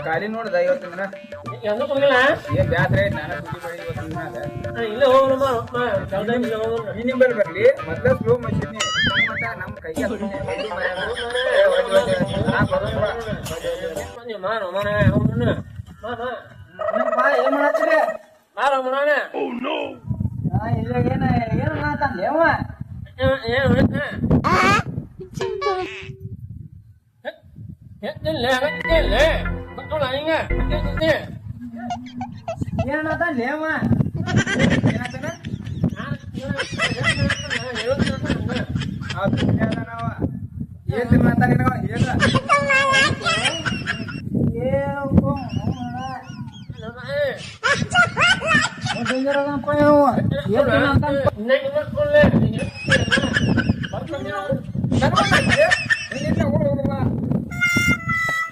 ಖಾಲಿ ನೋಡ್ದ ಇವತ್ತಿನ ದಿನ ಎಂದು ಹೋಗಿಲ್ಲ ಏನ್ ಬ್ಯಾಸ್ರ ಐತಿ ನಾನು ಸುದ್ದಿ ಮಾಡಿ ಇವತ್ತಿನ ದಿನ ಇಲ್ಲ ಹೋಗಲ್ಲ ನಿಂಬಲ್ಲಿ ಬರ್ಲಿ ಮೊದ್ಲ ಸ್ಲೋ ಮಷೀನ್ ಮಟ್ಟ ನಮ್ ಕೈ ಏನ್ ಮಾಡತ್ತೀರಿ ಏನ ಮಾತಾಡ್ಲಿ ಅವ ಏನತಾಡ್ಲಿ ಅವ ಏನ್ ಮಾತಾಡಿ ನಾವು ಹೇಳ